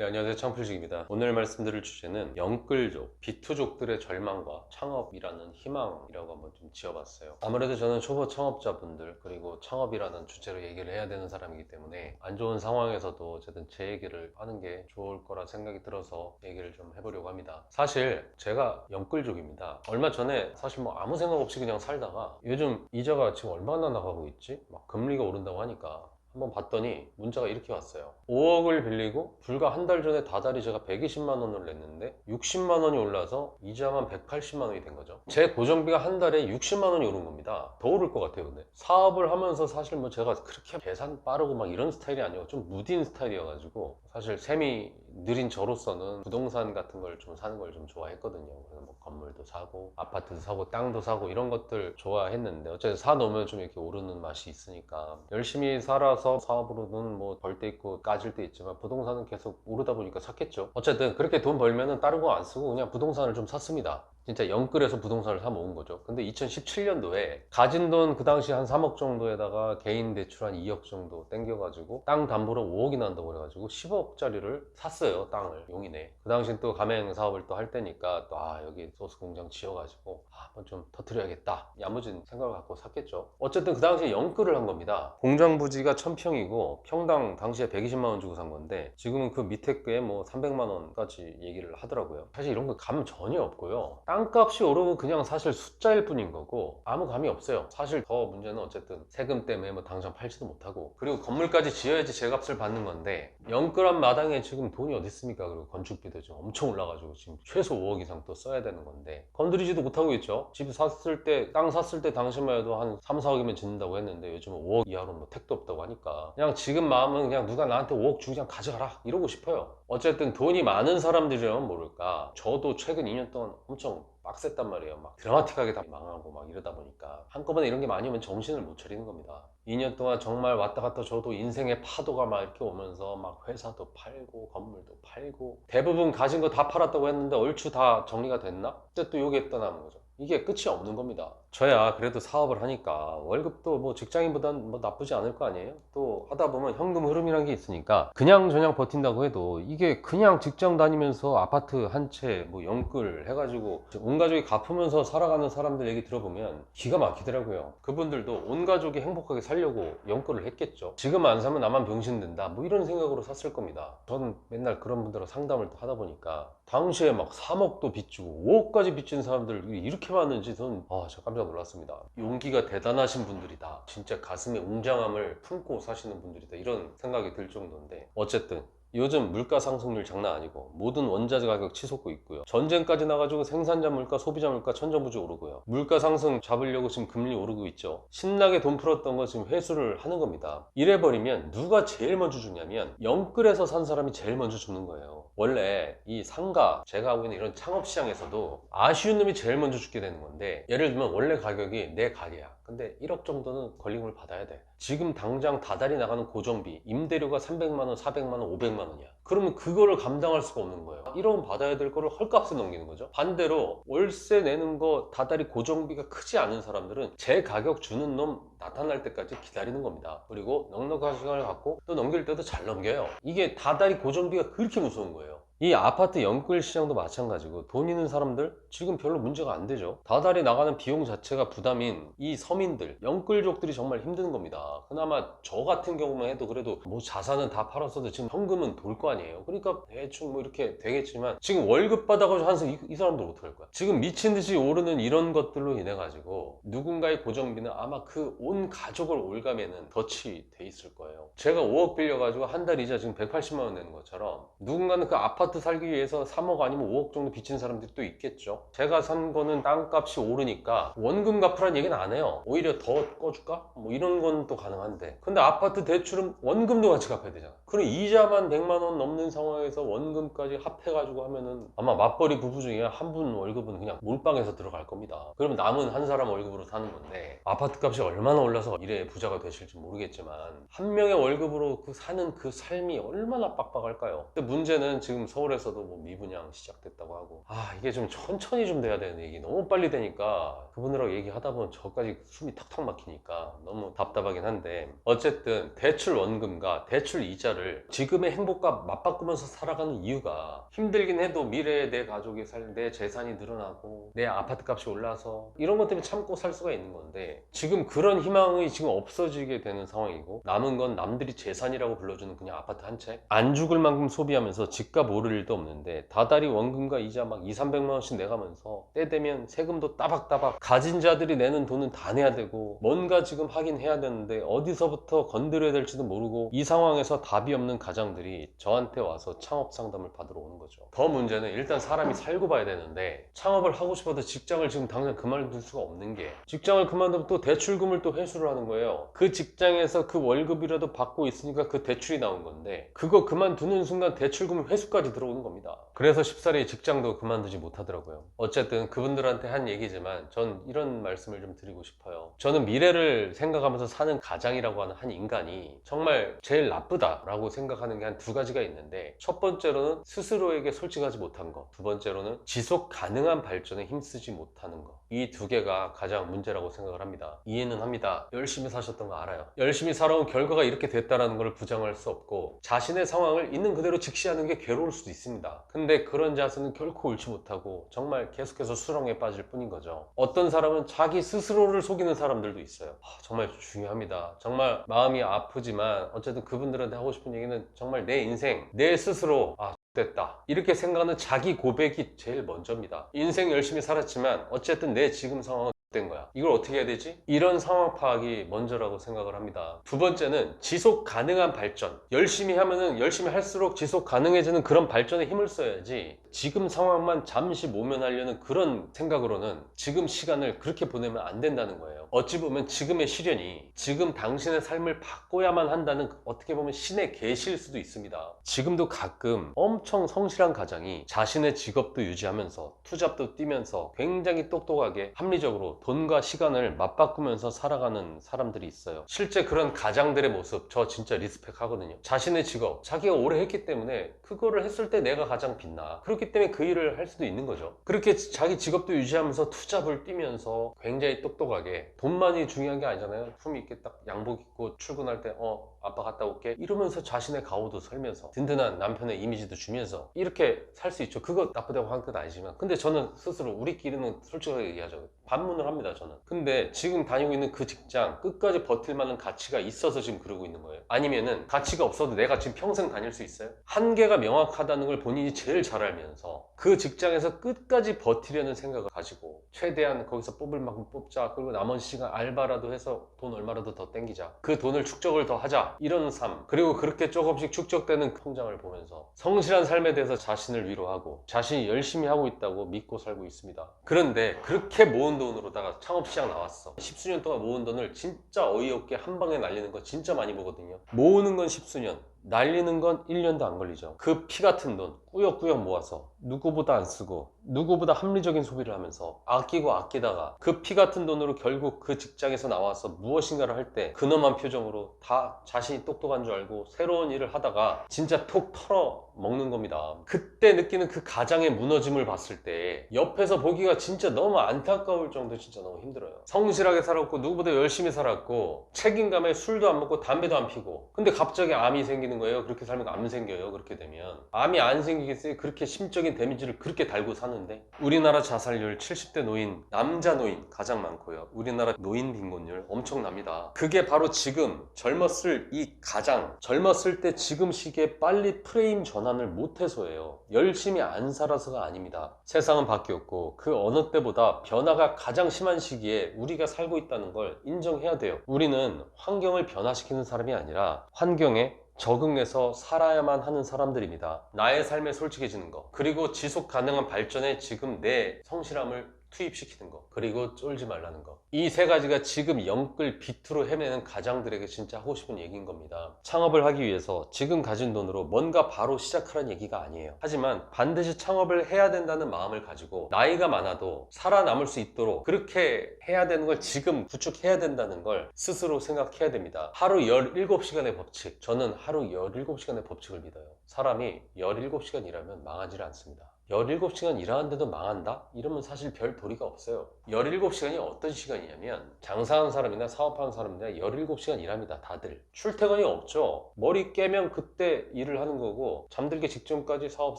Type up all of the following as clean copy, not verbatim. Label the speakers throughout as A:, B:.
A: 네, 안녕하세요. 창필식입니다. 오늘 말씀드릴 주제는 영끌족, 비투족들의 절망과 창업이라는 희망이라고 한번 좀 지어봤어요. 아무래도 저는 초보 창업자분들 그리고 창업이라는 주제로 얘기를 해야 되는 사람이기 때문에 안 좋은 상황에서도 어쨌든 제 얘기를 하는 게 좋을 거라 생각이 들어서 얘기를 좀 해보려고 합니다. 사실 제가 영끌족입니다. 얼마 전에 사실 뭐 아무 생각 없이 그냥 살다가 요즘 이자가 지금 얼마나 나가고 있지? 막 금리가 오른다고 하니까 한번 봤더니 문자가 이렇게 왔어요. 5억을 빌리고 불과 한 달 전에 다달이 제가 120만 원을 냈는데 60만 원이 올라서 이자만 180만 원이 된 거죠. 제 고정비가 한 달에 60만 원이 오른 겁니다. 더 오를 것 같아요. 근데 사업을 하면서 사실 뭐 제가 그렇게 계산 빠르고 막 이런 스타일이 아니고 좀 무딘 스타일이어가지고 사실 셈이 느린 저로서는 부동산 같은 걸 좀 사는 걸 좀 좋아했거든요. 그래서 뭐 건물도 사고 아파트도 사고 땅도 사고 이런 것들 좋아했는데 어쨌든 사놓으면 좀 이렇게 오르는 맛이 있으니까 열심히 살아서 사업으로는 뭐 벌 때 있고 까질 때 있지만 부동산은 계속 오르다 보니까 샀겠죠. 어쨌든 그렇게 돈 벌면은 다른 거 안 쓰고 그냥 부동산을 좀 샀습니다. 진짜 영끌에서 부동산을 사 모은 거죠. 근데 2017년도에 가진 돈 그 당시 한 3억 정도에다가 개인 대출 한 2억 정도 땡겨가지고 땅 담보로 5억이 난다고 그래가지고 10억짜리를 샀어요. 땅을 용인에. 그 당시 또 가맹 사업을 또 할 때니까 또 여기 소스 공장 지어가지고 한번 좀 터트려야겠다 야무진 생각을 갖고 샀겠죠. 어쨌든 그 당시에 영끌을 한 겁니다. 공장 부지가 1000평이고 평당 당시에 120만 원 주고 산 건데 지금은 그 밑에 게 뭐 300만 원까지 얘기를 하더라고요. 사실 이런 거 감 전혀 없고요. 땅값이 오르고 그냥 사실 숫자일 뿐인 거고 아무 감이 없어요. 사실 더 문제는 어쨌든 세금 때문에 뭐 당장 팔지도 못하고 그리고 건물까지 지어야지 제값을 받는 건데 영끌한 마당에 지금 돈이 어디 있습니까? 그리고 건축비도 지금 엄청 올라가지고 지금 최소 5억 이상 또 써야 되는 건데 건드리지도 못하고 있죠. 집 샀을 때 땅 샀을 때 당시만 해도 한 3, 4억이면 짓는다고 했는데 요즘은 5억 이하로 뭐 택도 없다고 하니까 그냥 지금 마음은 그냥 누가 나한테 5억 주고 그냥 가져가라 이러고 싶어요. 어쨌든 돈이 많은 사람들이라면 모를까 저도 최근 2년 동안 엄청 빡셌단 말이에요. 막 드라마틱하게 다 망하고 막 이러다 보니까 한꺼번에 이런 게 많이 오면 정신을 못 차리는 겁니다. 2년 동안 정말 왔다 갔다 저도 인생의 파도가 막 이렇게 오면서 막 회사도 팔고 건물도 팔고 대부분 가진 거 다 팔았다고 했는데 얼추 다 정리가 됐나? 그때 또 요게 떠나는 거죠. 이게 끝이 없는 겁니다. 저야 그래도 사업을 하니까 월급도 뭐 직장인보단 뭐 나쁘지 않을 거 아니에요? 또 하다 보면 현금 흐름이라는 게 있으니까 그냥 저냥 버틴다고 해도 이게 그냥 직장 다니면서 아파트 한 채 뭐 영끌 해가지고 온 가족이 갚으면서 살아가는 사람들 얘기 들어보면 기가 막히더라고요. 그분들도 온 가족이 행복하게 살려고 영끌을 했겠죠. 지금 안 사면 나만 병신된다 뭐 이런 생각으로 샀을 겁니다. 저는 맨날 그런 분들하고 상담을 또 하다 보니까 당시에 막 3억도 빚지고 5억까지 빚진 사람들 이렇게 많은지 저는 진짜 깜짝 놀랐습니다. 용기가 대단하신 분들이다. 진짜 가슴에 웅장함을 품고 사시는 분들이다. 이런 생각이 들 정도인데 어쨌든 요즘 물가 상승률 장난 아니고 모든 원자재 가격 치솟고 있고요. 전쟁까지 나가지고 생산자 물가, 소비자 물가 천정부지 오르고요. 물가 상승 잡으려고 지금 금리 오르고 있죠. 신나게 돈 풀었던 거 지금 회수를 하는 겁니다. 이래버리면 누가 제일 먼저 죽냐면 영끌에서 산 사람이 제일 먼저 죽는 거예요. 원래 이 상가, 제가 하고 있는 이런 창업 시장에서도 아쉬운 놈이 제일 먼저 죽게 되는 건데 예를 들면 원래 가격이 내 가게야. 근데 1억 정도는 걸림을 받아야 돼. 지금 당장 다달이 나가는 고정비, 임대료가 300만 원, 400만 원, 500만 원이야. 그러면 그거를 감당할 수가 없는 거예요. 1억은 받아야 될 거를 헐값에 넘기는 거죠. 반대로 월세 내는 거 다달이 고정비가 크지 않은 사람들은 제 가격 주는 놈 나타날 때까지 기다리는 겁니다. 그리고 넉넉한 시간을 갖고 또 넘길 때도 잘 넘겨요. 이게 다달이 고정비가 그렇게 무서운 거예요. 이 아파트 영끌 시장도 마찬가지고 돈 있는 사람들 지금 별로 문제가 안 되죠. 다달이 나가는 비용 자체가 부담인 이 서민들 영끌족들이 정말 힘든 겁니다. 그나마 저 같은 경우만 해도 그래도 뭐 자산은 다 팔았어도 지금 현금은 돌 거 아니에요. 그러니까 대충 뭐 이렇게 되겠지만 지금 월급 받아가지고 이 사람들 어떡할 거야. 지금 미친 듯이 오르는 이런 것들로 인해 가지고 누군가의 고정비는 아마 그 온 가족을 올가매는 덫이 돼 있을 거예요. 제가 5억 빌려가지고 한 달 이자 지금 180만 원 내는 것처럼 누군가는 그 아파트 살기 위해서 3억 아니면 5억 정도 빚진 사람들이 또 있겠죠. 제가 산 거는 땅값이 오르니까 원금 갚으라는 얘기는 안 해요. 오히려 더 꺼줄까? 뭐 이런 건 또 가능한데 근데 아파트 대출은 원금도 같이 갚아야 되잖아. 그럼 이자만 100만 원 넘는 상황에서 원금까지 합해가지고 하면은 아마 맞벌이 부부 중에 한 분 월급은 그냥 몰빵해서 들어갈 겁니다. 그러면 남은 한 사람 월급으로 사는 건데 아파트 값이 얼마나 올라서 이래 부자가 되실지 모르겠지만 한 명의 월급으로 사는 그 삶이 얼마나 빡빡할까요? 근데 문제는 지금 서울에서도 뭐 미분양 시작됐다고 하고, 이게 좀 천천히 좀 돼야 되는데 이게 너무 빨리 되니까 그분들하고 얘기하다 보면 저까지 숨이 탁탁 막히니까 너무 답답하긴 한데, 어쨌든 대출 원금과 대출 이자를 지금의 행복과 맞바꾸면서 살아가는 이유가, 힘들긴 해도 미래에 내 가족이 내 재산이 늘어나고 내 아파트 값이 올라서 이런 것 때문에 참고 살 수가 있는 건데, 지금 그런 희망이 지금 없어지게 되는 상황이고, 남은 건 남들이 재산이라고 불러주는 그냥 아파트 한 채, 안 죽을 만큼 소비하면서 집값 오를 일도 없는데 다달이 원금과 이자 막 200~300만 원씩 내가면서 때 되면 세금도 따박따박 가진 자들이 내는 돈은 다 내야 되고, 뭔가 지금 하긴 해야 되는데 어디서부터 건드려야 될지도 모르고, 이 상황에서 답이 없는 가장들이 저한테 와서 창업 상담을 받으러 오는 거죠. 더 문제는 일단 사람이 살고 봐야 되는데, 창업을 하고 싶어도 직장을 지금 당장 그만둘 수가 없는 게, 직장을 그만두면 또 대출금을 또 회수를 하는 거예요. 그 직장에서 그 월급이라도 받고 있으니까 그 대출이 나온 건데, 그거 그만두는 순간 대출금 회수까지 들어오는 겁니다. 그래서 쉽사리 직장도 그만두지 못하더라고요. 어쨌든 그분들한테 한 얘기지만 전 이런 말씀을 좀 드리고 싶어요. 저는 미래를 생각하면서 사는 가장이라고 하는 한 인간이 정말 제일 나쁘다라고 생각하는 게 한 두 가지가 있는데, 첫 번째로는 스스로에게 솔직하지 못한 거, 두 번째로는 지속 가능한 발전에 힘쓰지 못하는 거. 이 두 개가 가장 문제라고 생각을 합니다. 이해는 합니다. 열심히 사셨던 거 알아요. 열심히 살아온 결과가 이렇게 됐다는 걸 부정할 수 없고, 자신의 상황을 있는 그대로 직시하는 게 괴로울 수도 있습니다. 근데 그런 자세는 결코 옳지 못하고 정말 계속해서 수렁에 빠질 뿐인 거죠. 어떤 사람은 자기 스스로를 속이는 사람들도 있어요. 정말 중요합니다. 정말 마음이 아프지만 어쨌든 그분들한테 하고 싶은 얘기는, 정말 내 인생, 내 스스로 됐다 이렇게 생각하는 자기 고백이 제일 먼저입니다. 인생 열심히 살았지만 어쨌든 내 지금 상황은 된 거야. 이걸 어떻게 해야 되지? 이런 상황 파악이 먼저라고 생각을 합니다. 두 번째는 지속 가능한 발전. 열심히 하면은 열심히 할수록 지속 가능해지는 그런 발전에 힘을 써야지, 지금 상황만 잠시 모면하려는 그런 생각으로는 지금 시간을 그렇게 보내면 안 된다는 거예요. 어찌 보면 지금의 시련이 지금 당신의 삶을 바꿔야만 한다는, 어떻게 보면 신의 계시일 수도 있습니다. 지금도 가끔 엄청 성실한 가장이 자신의 직업도 유지하면서 투잡도 뛰면서 굉장히 똑똑하게 합리적으로 돈과 시간을 맞바꾸면서 살아가는 사람들이 있어요. 실제 그런 가장들의 모습 저 진짜 리스펙 하거든요. 자신의 직업 자기가 오래 했기 때문에 그거를 했을 때 내가 가장 빛나, 그렇기 때문에 그 일을 할 수도 있는 거죠. 그렇게 자기 직업도 유지하면서 투잡을 뛰면서 굉장히 똑똑하게, 돈만이 중요한 게 아니잖아요. 품위 있게 딱 양복 입고 출근할 때 아빠 갔다 올게 이러면서 자신의 가오도 설면서 든든한 남편의 이미지도 주면서 이렇게 살 수 있죠. 그거 나쁘다고 하는 건 아니지만, 근데 저는 스스로, 우리끼리는 솔직하게 얘기하죠. 반문을 합니다, 저는. 근데 지금 다니고 있는 그 직장 끝까지 버틸 만한 가치가 있어서 지금 그러고 있는 거예요? 아니면은 가치가 없어도 내가 지금 평생 다닐 수 있어요? 한계가 명확하다는 걸 본인이 제일 잘 알면서 그 직장에서 끝까지 버티려는 생각을 가지고, 최대한 거기서 뽑을 만큼 뽑자, 그리고 나머지 시간 알바라도 해서 돈 얼마라도 더 땡기자, 그 돈을 축적을 더 하자, 이런 삶, 그리고 그렇게 조금씩 축적되는 통장을 보면서 성실한 삶에 대해서 자신을 위로하고 자신이 열심히 하고 있다고 믿고 살고 있습니다. 그런데 그렇게 모은 돈으로다가 창업시장 나왔어. 10수년 동안 모은 돈을 진짜 어이없게 한 방에 날리는 거 진짜 많이 보거든요. 모으는 건 10수년, 날리는 건 1년도 안 걸리죠. 그 피 같은 돈 꾸역꾸역 모아서 누구보다 안 쓰고 누구보다 합리적인 소비를 하면서 아끼고 아끼다가 그 피 같은 돈으로 결국 그 직장에서 나와서 무엇인가를 할 때 근엄한 표정으로 다 자신이 똑똑한 줄 알고 새로운 일을 하다가 진짜 톡 털어 먹는 겁니다. 그때 느끼는 그 가장의 무너짐을 봤을 때 옆에서 보기가 진짜 너무 안타까울 정도, 진짜 너무 힘들어요. 성실하게 살았고 누구보다 열심히 살았고 책임감에 술도 안 먹고 담배도 안 피고, 근데 갑자기 암이 생기는 거예요. 그렇게 살면 암 생겨요. 그렇게 되면 암이 안 생기겠어요? 그렇게 심적인 데미지를 그렇게 달고 사는데. 우리나라 자살률 70대 노인, 남자 노인 가장 많고요. 우리나라 노인 빈곤율 엄청납니다. 그게 바로 지금 젊었을 이 가장, 젊었을 때 지금 시기에 빨리 프레임 전환을 못해서예요. 열심히 안 살아서가 아닙니다. 세상은 바뀌었고 그 어느 때보다 변화가 가장 심한 시기에 우리가 살고 있다는 걸 인정해야 돼요. 우리는 환경을 변화시키는 사람이 아니라 환경에 적응해서 살아야만 하는 사람들입니다. 나의 삶에 솔직해지는 거, 그리고 지속 가능한 발전에 지금 내 성실함을 투입시키는 거, 그리고 쫄지 말라는 거. 이 세 가지가 지금 영끌 비투로 헤매는 가장들에게 진짜 하고 싶은 얘기인 겁니다. 창업을 하기 위해서 지금 가진 돈으로 뭔가 바로 시작하라는 얘기가 아니에요. 하지만 반드시 창업을 해야 된다는 마음을 가지고 나이가 많아도 살아남을 수 있도록 그렇게 해야 되는 걸 지금 구축해야 된다는 걸 스스로 생각해야 됩니다. 하루 17시간의 법칙. 저는 하루 17시간의 법칙을 믿어요. 사람이 17시간 일하면 망하지 않습니다. 17시간 일하는데도 망한다? 이러면 사실 별 도리가 없어요. 17시간이 어떤 시간이냐면 장사하는 사람이나 사업하는 사람들이 17시간 일합니다. 다들. 출퇴근이 없죠. 머리 깨면 그때 일을 하는 거고 잠들기 직전까지 사업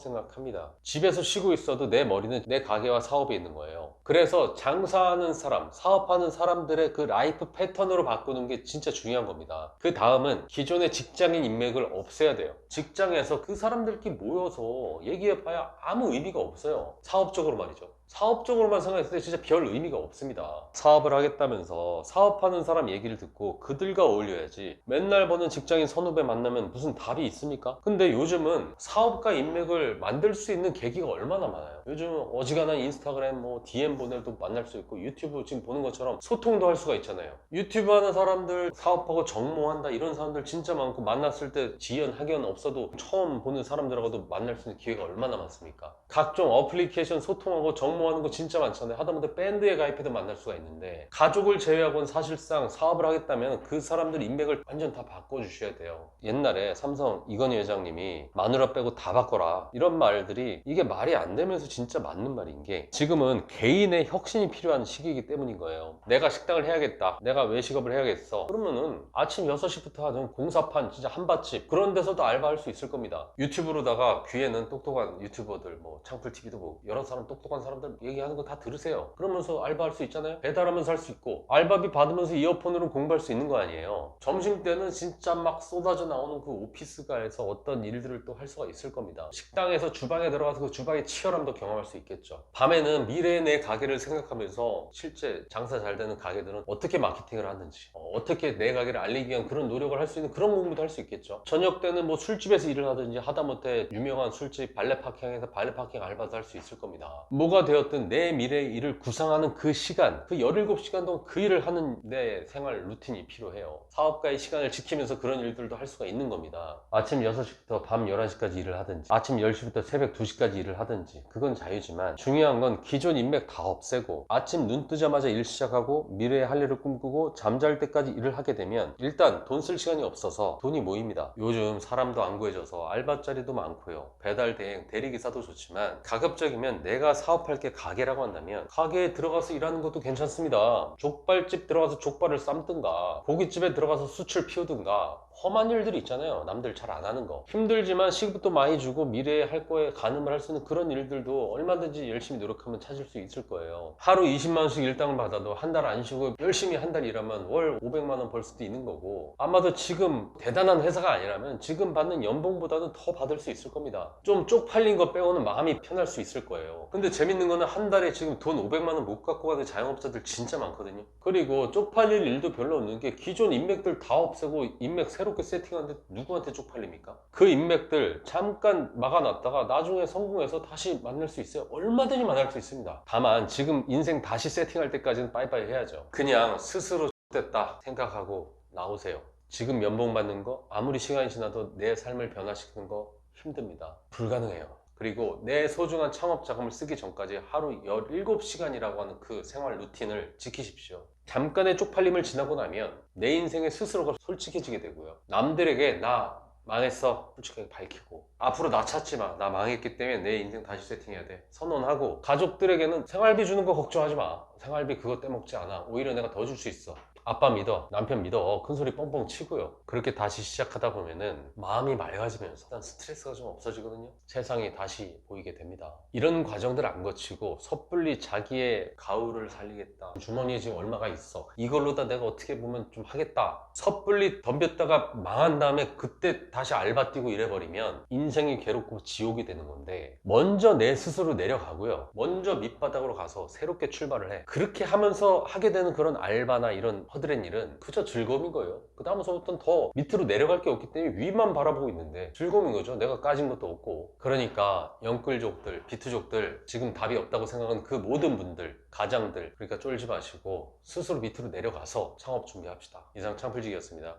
A: 생각합니다. 집에서 쉬고 있어도 내 머리는 내 가게와 사업에 있는 거예요. 그래서 장사하는 사람, 사업하는 사람들의 그 라이프 패턴으로 바꾸는 게 진짜 중요한 겁니다. 그 다음은 기존의 직장인 인맥을 없애야 돼요. 직장에서 그 사람들끼리 모여서 얘기해봐야 아무 의미가 없어요. 사업적으로 말이죠. 사업적으로만 생각했을 때 진짜 별 의미가 없습니다. 사업을 하겠다면서 사업하는 사람 얘기를 듣고 그들과 어울려야지 맨날 보는 직장인 선후배 만나면 무슨 답이 있습니까? 근데 요즘은 사업가 인맥을 만들 수 있는 계기가 얼마나 많아요. 요즘 어지간한 인스타그램 DM 보내도 만날 수 있고 유튜브 지금 보는 것처럼 소통도 할 수가 있잖아요. 유튜브 하는 사람들 사업하고 정모한다 이런 사람들 진짜 많고 만났을 때 지연 학연 없어도 처음 보는 사람들하고도 만날 수 있는 기회가 얼마나 많습니까? 각종 어플리케이션 소통하고 정모하는 거 진짜 많잖아요. 하다못해 밴드에 가입해도 만날 수가 있는데 가족을 제외하고는 사실상 사업을 하겠다면 그 사람들 인맥을 완전 다 바꿔주셔야 돼요. 옛날에 삼성 이건희 회장님이 마누라 빼고 다 바꿔라 이런 말들이 이게 말이 안 되면서 진짜 맞는 말인 게 지금은 개인의 혁신이 필요한 시기이기 때문인 거예요. 내가 식당을 해야겠다. 내가 외식업을 해야겠어. 그러면은 아침 6시부터 하는 공사판 진짜 한밭집 그런 데서도 알바할 수 있을 겁니다. 유튜브로다가 귀에는 똑똑한 유튜버들 창풀TV도 보고 여러 사람 똑똑한 사람들 얘기하는 거 다 들으세요. 그러면서 알바할 수 있잖아요. 배달하면서 할 수 있고 알바비 받으면서 이어폰으로 공부할 수 있는 거 아니에요. 점심때는 진짜 막 쏟아져 나오는 그 오피스가에서 어떤 일들을 또 할 수가 있을 겁니다. 식당에서 주방에 들어가서 그 주방의 치열함도 경험할 수 있겠죠. 밤에는 미래의 내 가게를 생각하면서 실제 장사 잘 되는 가게들은 어떻게 마케팅을 하는지 어떻게 내 가게를 알리기 위한 그런 노력을 할 수 있는 그런 공부도 할 수 있겠죠. 저녁 때는 술집에서 일을 하든지 하다못해 유명한 술집 발레 파킹에서 발레 파킹 알바도 할 수 있을 겁니다. 뭐가 되었든 내 미래의 일을 구상하는 그 시간, 그 17시간 동안 그 일을 하는 내 생활 루틴이 필요해요. 사업가의 시간을 지키면서 그런 일들도 할 수가 있는 겁니다. 아침 6시부터 밤 11시까지 일을 하든지 아침 10시부터 새벽 2시까지 일을 하든지 그건 자유지만 중요한 건 기존 인맥 다 없애고 아침 눈 뜨자마자 일 시작하고 미래의 할 일을 꿈꾸고 잠잘 때까지 일을 하게 되면 일단 돈 쓸 시간이 없어서 돈이 모입니다. 요즘 사람도 안 구해져서 알바자리도 많고요. 배달 대행, 대리기사도 좋지만 가급적이면 내가 사업할 게 가게라고 한다면 가게에 들어가서 일하는 것도 괜찮습니다. 족발집 들어가서 족발을 삶든가 고깃집에 들어가서 숯을 피우든가 험한 일들이 있잖아요. 남들 잘 안 하는 거. 힘들지만 시급도 많이 주고 미래에 할 거에 가늠을 할 수 있는 그런 일들도 얼마든지 열심히 노력하면 찾을 수 있을 거예요. 하루 20만 원씩 일당을 받아도 한 달 안 쉬고 열심히 한 달 일하면 월 500만 원 벌 수도 있는 거고 아마도 지금 대단한 회사가 아니라면 지금 받는 연봉보다는 더 받을 수 있을 겁니다. 좀 쪽팔린 거 빼고는 마음이 편할 수 있을 거예요. 근데 재밌는 거는 한 달에 지금 돈 500만 원 못 갖고 가는 자영업자들 진짜 많거든요. 그리고 쪽팔릴 일도 별로 없는 게 기존 인맥들 다 없애고 인맥 새롭게 세팅하는데 누구한테 쪽팔립니까? 그 인맥들 잠깐 막아놨다가 나중에 성공해서 다시 만날 수 있어요. 얼마든지 만날 수 있습니다. 다만 지금 인생 다시 세팅할 때까지는 빠이빠이 해야죠. 그냥 스스로 X됐다 생각하고 나오세요. 지금 연봉 받는 거 아무리 시간이 지나도 내 삶을 변화시키는 거 힘듭니다. 불가능해요. 그리고 내 소중한 창업 자금을 쓰기 전까지 하루 17시간이라고 하는 그 생활 루틴을 지키십시오. 잠깐의 쪽팔림을 지나고 나면 내 인생에 스스로가 솔직해지게 되고요. 남들에게 나 망했어 솔직하게 밝히고 앞으로 나 찾지 마. 나 망했기 때문에 내 인생 다시 세팅해야 돼. 선언하고 가족들에게는 생활비 주는 거 걱정하지 마. 생활비 그거 떼먹지 않아. 오히려 내가 더 줄 수 있어. 아빠 믿어, 남편 믿어, 큰소리 뻥뻥 치고요. 그렇게 다시 시작하다 보면은 마음이 맑아지면서 일단 스트레스가 좀 없어지거든요. 세상이 다시 보이게 됩니다. 이런 과정들 안 거치고 섣불리 자기의 가후를 살리겠다. 주머니에 지금 얼마가 있어. 이걸로 다 내가 어떻게 보면 좀 하겠다. 섣불리 덤볐다가 망한 다음에 그때 다시 알바 뛰고 이래버리면 인생이 괴롭고 지옥이 되는 건데, 먼저 내 스스로 내려가고요, 먼저 밑바닥으로 가서 새롭게 출발을 해. 그렇게 하면서 하게 되는 그런 알바나 이런 허드렛 일은 그저 즐거움인 거예요. 그 다음부터는 더 밑으로 내려갈 게 없기 때문에 위만 바라보고 있는데 즐거움인 거죠. 내가 까진 것도 없고. 그러니까 영끌족들, 비투족들, 지금 답이 없다고 생각하는 그 모든 분들, 가장들, 그러니까 쫄지 마시고 스스로 밑으로 내려가서 창업 준비합시다. 이상 창풀직이었습니다.